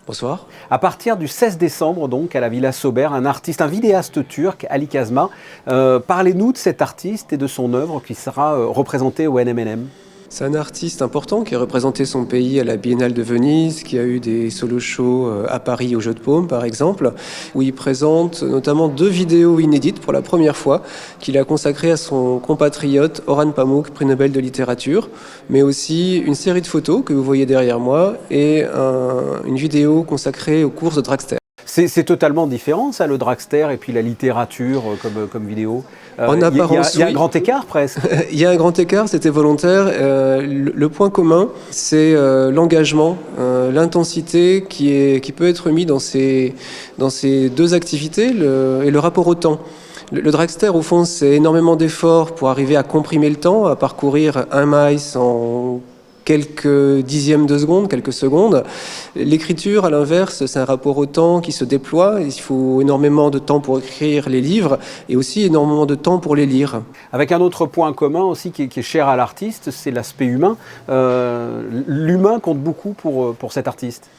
Bonsoir. À partir du 16 décembre, donc, à la Villa Sauber, un vidéaste turc, Ali Kazma. Parlez-nous de cet artiste et de son œuvre qui sera représentée au NMNM. C'est un artiste important qui a représenté son pays à la Biennale de Venise, qui a eu des solo shows à Paris au Jeu de Paume par exemple, où il présente notamment 2 vidéos inédites pour la première fois qu'il a consacrées à son compatriote Orhan Pamuk, prix Nobel de littérature, mais aussi une série de photos que vous voyez derrière moi et une vidéo consacrée aux courses de dragster. C'est totalement différent, ça, le dragster et puis la littérature comme vidéo. En apparence, il y a un grand écart presque. Il y a un grand écart, c'était volontaire. Le point commun, c'est l'engagement, l'intensité qui peut être mis dans ces 2 activités et le rapport au temps. Le dragster, au fond, c'est énormément d'efforts pour arriver à comprimer le temps, à parcourir 1 mile en quelques dixièmes de seconde, quelques secondes. L'écriture, à l'inverse, c'est un rapport au temps qui se déploie. Il faut énormément de temps pour écrire les livres et aussi énormément de temps pour les lire. Avec un autre point commun aussi qui est cher à l'artiste, c'est l'aspect humain. L'humain compte beaucoup pour cet artiste.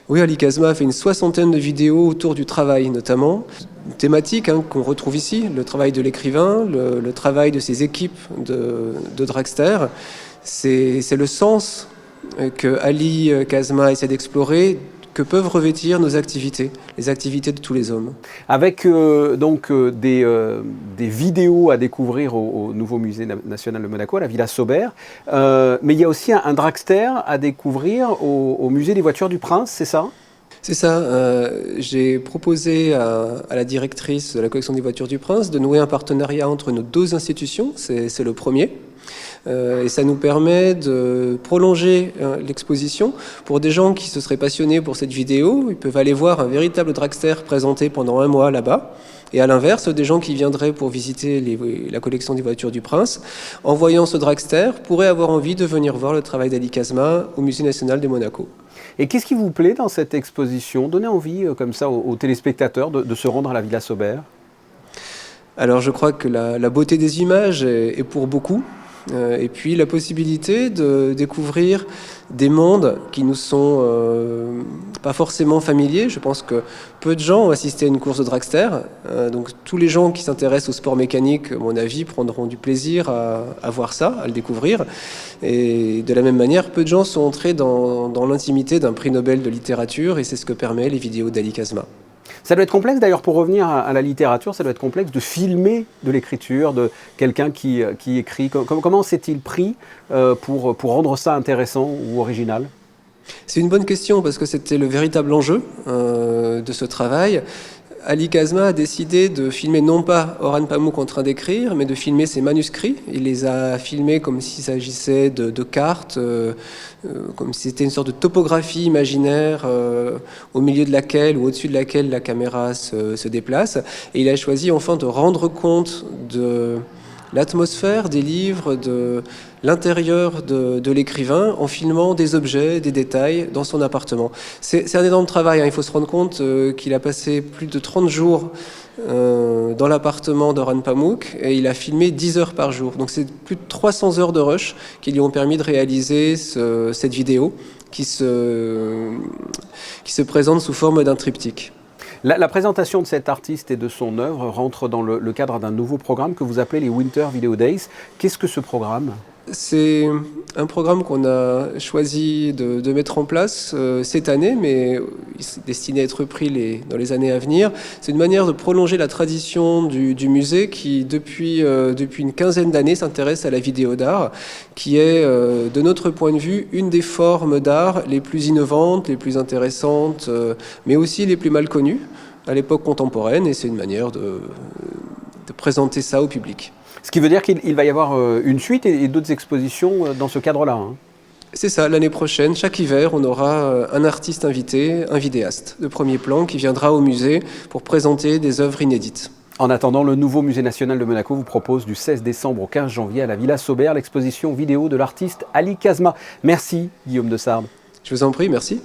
Oui, Ali Kazma a fait une 60aine de vidéos autour du travail, notamment. Thématique qu'on retrouve ici, le travail de l'écrivain, le travail de ses équipes de dragster. C'est le sens que Ali Kazma essaie d'explorer, que peuvent revêtir nos activités, les activités de tous les hommes. Avec des vidéos à découvrir au nouveau musée national de Monaco, à la Villa Sauber, mais il y a aussi un dragster à découvrir au musée des voitures du Prince, c'est ça ? C'est ça. J'ai proposé à la directrice de la collection des voitures du Prince de nouer un partenariat entre nos 2 institutions, c'est le premier. Et ça nous permet de prolonger l'exposition. Pour des gens qui se seraient passionnés pour cette vidéo, ils peuvent aller voir un véritable dragster présenté pendant 1 mois là-bas. Et à l'inverse, des gens qui viendraient pour visiter la collection des voitures du Prince, en voyant ce dragster, pourraient avoir envie de venir voir le travail d'Ali Kazma au Musée national de Monaco. Et qu'est-ce qui vous plaît dans cette exposition ? Donnez envie, comme ça, aux téléspectateurs de se rendre à la Villa Sauber. Alors je crois que la beauté des images est pour beaucoup. Et puis la possibilité de découvrir des mondes qui nous sont pas forcément familiers. Je pense que peu de gens ont assisté à une course de dragster. Donc tous les gens qui s'intéressent au sport mécanique, à mon avis, prendront du plaisir à voir ça, à le découvrir. Et de la même manière, peu de gens sont entrés dans l'intimité d'un prix Nobel de littérature et c'est ce que permet les vidéos d'Ali Kazma. Ça doit être complexe, d'ailleurs, pour revenir à la littérature, ça doit être complexe de filmer de l'écriture, de quelqu'un qui écrit. Comment s'est-il pris pour rendre ça intéressant ou original ? C'est une bonne question parce que c'était le véritable enjeu de ce travail. Ali Kazma a décidé de filmer non pas Orhan Pamuk en train d'écrire, mais de filmer ses manuscrits. Il les a filmés comme s'il s'agissait de cartes, comme si c'était une sorte de topographie imaginaire au milieu de laquelle ou au-dessus de laquelle la caméra se déplace. Et il a choisi enfin de rendre compte de l'atmosphère des livres, de l'intérieur de l'écrivain en filmant des objets, des détails dans son appartement. C'est un énorme travail, il faut se rendre compte qu'il a passé plus de 30 jours dans l'appartement d'Orhan Pamuk et il a filmé 10 heures par jour. Donc c'est plus de 300 heures de rush qui lui ont permis de réaliser cette vidéo qui se présente sous forme d'un triptyque. La présentation de cet artiste et de son œuvre rentre dans le cadre d'un nouveau programme que vous appelez les Winter Video Days. Qu'est-ce que ce programme ? C'est un programme qu'on a choisi de mettre en place cette année, mais destiné à être repris dans les années à venir. C'est une manière de prolonger la tradition du musée qui, depuis une quinzaine d'années, s'intéresse à la vidéo d'art, qui est, de notre point de vue, une des formes d'art les plus innovantes, les plus intéressantes, mais aussi les plus mal connues à l'époque contemporaine, et c'est une manière de présenter ça au public. Ce qui veut dire qu'il va y avoir une suite et d'autres expositions dans ce cadre-là, hein. C'est ça, l'année prochaine, chaque hiver, on aura un artiste invité, un vidéaste de premier plan qui viendra au musée pour présenter des œuvres inédites. En attendant, le nouveau musée national de Monaco vous propose du 16 décembre au 15 janvier à la Villa Sauber l'exposition vidéo de l'artiste Ali Kazma. Merci Guillaume de Sardes. Je vous en prie, merci.